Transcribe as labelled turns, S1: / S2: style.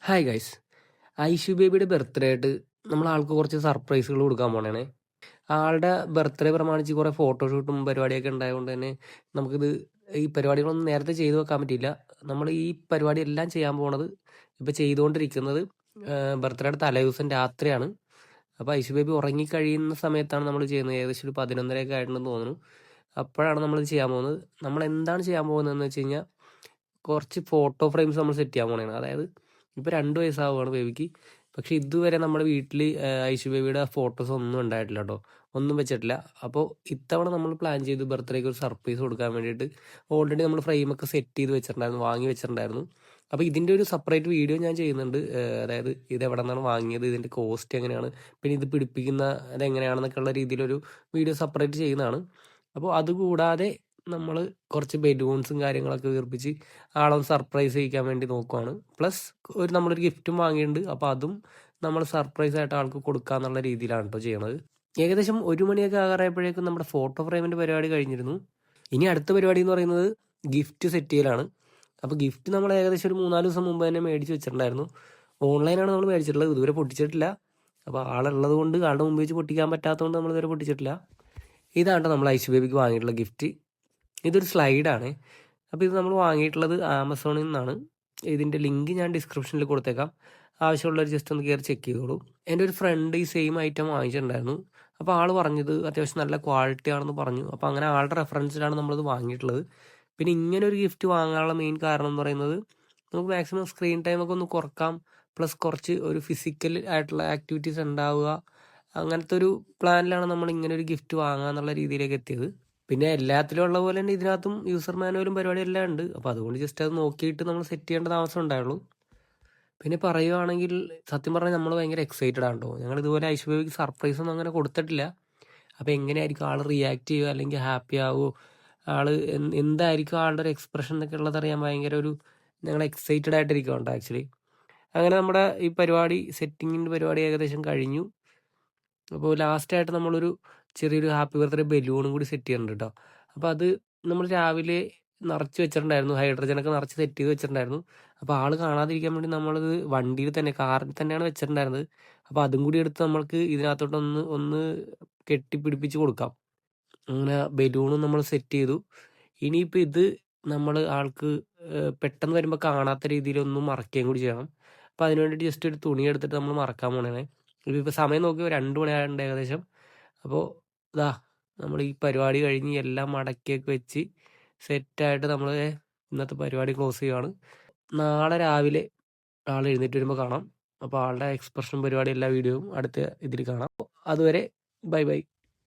S1: Hi guys. Aishu ബേബിയുടെ birthday ആയിട്ട് നമ്മൾ ആൾക്ക് കുറച്ച് സർപ്രൈസുകൾ കൊടുക്കാൻ പോണേ. ആളുടെ ബർത്ത്ഡേ പ്രമാണിച്ച് കുറേ ഫോട്ടോഷൂട്ടും പരിപാടിയൊക്കെ ഉണ്ടായതുകൊണ്ട് തന്നെ നമുക്കിത് ഈ പരിപാടികളൊന്നും നേരത്തെ ചെയ്തു വെക്കാൻ പറ്റിയില്ല. നമ്മൾ ഈ പരിപാടി എല്ലാം ചെയ്യാൻ പോണത് ഇപ്പോൾ ചെയ്തുകൊണ്ടിരിക്കുന്നത് ബർത്ത്ഡേയുടെ തലേദിവസം രാത്രിയാണ്. അപ്പോൾ ഐഷു ബേബി ഉറങ്ങിക്കഴിയുന്ന സമയത്താണ് നമ്മൾ ചെയ്യുന്നത്. ഏകദേശം ഒരു 11:30 ആയിട്ടുണ്ടെന്ന് തോന്നുന്നു. അപ്പോഴാണ് നമ്മളിത് ചെയ്യാൻ പോകുന്നത്. നമ്മൾ എന്താണ് ചെയ്യാൻ പോകുന്നതെന്ന് വെച്ച് കഴിഞ്ഞാൽ കുറച്ച് ഫോട്ടോ ഫ്രെയിംസ് നമ്മൾ സെറ്റ് ചെയ്യാൻ പോണേണ്. അതായത് ഇപ്പോൾ 2 വയസ്സാവുകയാണ് ബേബിക്ക്. പക്ഷേ ഇതുവരെ നമ്മുടെ വീട്ടിൽ ഐഷു ബേബിയുടെ ഫോട്ടോസ് ഒന്നും ഉണ്ടായിട്ടില്ല കേട്ടോ. ഒന്നും വെച്ചിട്ടില്ല. അപ്പോൾ ഇത്തവണ നമ്മൾ പ്ലാൻ ചെയ്തു ബർത്ത്ഡേക്ക് ഒരു സർപ്രൈസ് കൊടുക്കാൻ വേണ്ടിയിട്ട് ഓൾറെഡി നമ്മൾ ഫ്രെയിമൊക്കെ സെറ്റ് ചെയ്ത് വെച്ചിട്ടുണ്ടായിരുന്നു, വാങ്ങി വെച്ചിട്ടുണ്ടായിരുന്നു. അപ്പോൾ ഇതിൻ്റെ ഒരു സെപ്പറേറ്റ് വീഡിയോ ഞാൻ ചെയ്യുന്നുണ്ട്. അതായത് ഇത് എവിടെ നിന്നാണ് വാങ്ങിയത്, ഇതിൻ്റെ കോസ്റ്റ് എങ്ങനെയാണ്, പിന്നെ ഇത് പിടിപ്പിക്കുന്ന അതെങ്ങനെയാണെന്നൊക്കെയുള്ള രീതിയിലൊരു വീഡിയോ സെപ്പറേറ്റ് ചെയ്യുന്നതാണ്. അപ്പോൾ അതുകൂടാതെ നമ്മൾ കുറച്ച് ബലൂൺസും കാര്യങ്ങളൊക്കെ വീർപ്പിച്ച് ആളൊന്ന് സർപ്രൈസ് ചെയ്യിക്കാൻ വേണ്ടി നോക്കുവാണ്. പ്ലസ് നമ്മളൊരു ഗിഫ്റ്റും വാങ്ങിയിട്ടുണ്ട്. അപ്പോൾ അതും നമ്മൾ സർപ്രൈസ് ആയിട്ട് ആൾക്ക് കൊടുക്കാന്നുള്ള രീതിയിലാണ് കേട്ടോ ചെയ്യണത്. ഏകദേശം 1 മണിയൊക്കെ ആകാറായപ്പോഴേക്കും നമ്മുടെ ഫോട്ടോ ഫ്രെയിമിൻ്റെ പരിപാടി കഴിഞ്ഞിരുന്നു. ഇനി അടുത്ത പരിപാടി എന്ന് പറയുന്നത് ഗിഫ്റ്റ് സെറ്റ് ചെയ്യലാണ്. അപ്പോൾ ഗിഫ്റ്റ് നമ്മൾ ഏകദേശം ഒരു 3-4 ദിവസം മുമ്പ് തന്നെ മേടിച്ച് വെച്ചിട്ടുണ്ടായിരുന്നു. ഓൺലൈനാണ് നമ്മൾ മേടിച്ചിട്ടുള്ളത്, ഇതുവരെ പൊട്ടിച്ചിട്ടില്ല. അപ്പോൾ ആളുള്ളത് കൊണ്ട് ആളുടെ മുമ്പ് വെച്ച് പൊട്ടിക്കാൻ പറ്റാത്തതുകൊണ്ട് നമ്മൾ ഇതുവരെ പൊട്ടിച്ചിട്ടില്ല. ഇതാണ് നമ്മൾ ഐഷു ബേബിക്ക് വാങ്ങിയിട്ടുള്ള ഗിഫ്റ്റ്. ഇതൊരു സ്ലൈഡാണ്. അപ്പോൾ ഇത് നമ്മൾ വാങ്ങിയിട്ടുള്ളത് ആമസോണിൽ നിന്നാണ്. ഇതിൻ്റെ ലിങ്ക് ഞാൻ ഡിസ്ക്രിപ്ഷനിൽ കൊടുത്തേക്കാം. ആവശ്യമുള്ളവർ ജസ്റ്റ് ഒന്ന് കയറി ചെക്ക് ചെയ്തോളൂ. എൻ്റെ ഒരു ഫ്രണ്ട് ഈ സെയിം ഐറ്റം വാങ്ങിച്ചിട്ടുണ്ടായിരുന്നു. അപ്പോൾ ആൾ പറഞ്ഞത് അത്യാവശ്യം നല്ല ക്വാളിറ്റി ആണെന്ന് പറഞ്ഞു. അപ്പോൾ അങ്ങനെ ആളുടെ റെഫറൻസിലാണ് നമ്മളിത് വാങ്ങിയിട്ടുള്ളത്. പിന്നെ ഇങ്ങനെ ഒരു ഗിഫ്റ്റ് വാങ്ങാനുള്ള മെയിൻ കാരണം എന്ന് പറയുന്നത് നമുക്ക് മാക്സിമം സ്ക്രീൻ ടൈമൊക്കെ ഒന്ന് കുറക്കാം. പ്ലസ് കുറച്ച് ഒരു ഫിസിക്കൽ ആയിട്ടുള്ള ആക്ടിവിറ്റീസ് ഉണ്ടാവുക. അങ്ങനത്തെ ഒരു പ്ലാനിലാണ് നമ്മൾ ഇങ്ങനെ ഒരു ഗിഫ്റ്റ് വാങ്ങാന്നുള്ള രീതിയിലേക്ക് എത്തിയത്. പിന്നെ എല്ലാത്തിലും ഉള്ള പോലെ തന്നെ ഇതിനകത്തും യൂസർ മാനുവലും പരിപാടി എല്ലാം ഉണ്ട്. അപ്പോൾ അതുകൊണ്ട് ജസ്റ്റ് അത് നോക്കിയിട്ട് നമ്മൾ സെറ്റ് ചെയ്യേണ്ട താമസം ഉണ്ടായുള്ളൂ. പിന്നെ പറയുവാണെങ്കിൽ സത്യം പറഞ്ഞാൽ നമ്മൾ ഭയങ്കര എക്സൈറ്റഡ് ആണ് കേട്ടോ. ഞങ്ങൾ ഇതുപോലെ ഐഷു ബേബിക്ക് സർപ്രൈസ് ഒന്നും അങ്ങനെ കൊടുത്തിട്ടില്ല. അപ്പോൾ എങ്ങനെയായിരിക്കും ആൾ റിയാക്ട് ചെയ്യുക, അല്ലെങ്കിൽ ഹാപ്പി ആവുമോ, ആൾ എന്തായിരിക്കും ആളുടെ ഒരു എക്സ്പ്രഷൻ എന്നൊക്കെ ഉള്ളതറിയാൻ ഭയങ്കര ഒരു ഞങ്ങൾ എക്സൈറ്റഡ് ആയിട്ടിരിക്കുന്നുണ്ട് ആക്ച്വലി. അങ്ങനെ നമ്മുടെ ഈ പരിപാടി സെറ്റിങ്ങിൻ്റെ പരിപാടി ഏകദേശം കഴിഞ്ഞു. അപ്പോൾ ലാസ്റ്റായിട്ട് നമ്മളൊരു ചെറിയൊരു ഹാപ്പി ബർത്ത്ഡേ ബലൂണും കൂടി സെറ്റ് ചെയ്യുന്നുണ്ട് കേട്ടോ. അപ്പോൾ അത് നമ്മൾ രാവിലെ നിറച്ച് വെച്ചിട്ടുണ്ടായിരുന്നു, ഹൈഡ്രജനൊക്കെ നിറച്ച് സെറ്റ് ചെയ്ത് വെച്ചിട്ടുണ്ടായിരുന്നു. അപ്പോൾ ആൾ കാണാതിരിക്കാൻ വേണ്ടി നമ്മളത് വണ്ടിയിൽ തന്നെ, കാറിൽ തന്നെയാണ് വെച്ചിട്ടുണ്ടായിരുന്നത്. അപ്പോൾ അതും കൂടി എടുത്ത് നമ്മൾക്ക് ഇതിനകത്തോട്ടൊന്ന് ഒന്ന് കെട്ടിപ്പിടിപ്പിച്ച് കൊടുക്കാം. അങ്ങനെ ബലൂണും നമ്മൾ സെറ്റ് ചെയ്തു. ഇനിയിപ്പോൾ ഇത് നമ്മൾ ആൾക്ക് പെട്ടെന്ന് വരുമ്പോൾ കാണാത്ത രീതിയിലൊന്നും മറക്കുകയും കൂടി ചെയ്യണം. അപ്പോൾ അതിന് വേണ്ടിയിട്ട് ജസ്റ്റ് ഒരു തുണി എടുത്തിട്ട് നമ്മൾ മറക്കാൻ പോണേ. ഇതിപ്പോൾ സമയം നോക്കി 2 മണിയായിട്ടുണ്ട് ഏകദേശം. അപ്പോൾ ഇതാ നമ്മൾ ഈ പരിപാടി കഴിഞ്ഞ് എല്ലാം മടക്കിയൊക്കെ വെച്ച് സെറ്റായിട്ട് നമ്മൾ ഇന്നത്തെ പരിപാടി ക്ലോസ് ചെയ്യുകയാണ്. നാളെ രാവിലെ ആൾ എഴുന്നേറ്റ് വരുമ്പോൾ കാണാം. അപ്പോൾ ആളുടെ എക്സ്പ്രഷൻ പരിപാടി എല്ലാ വീഡിയോയും അടുത്ത ഇതിൽ കാണാം. അതുവരെ ബൈ ബൈ.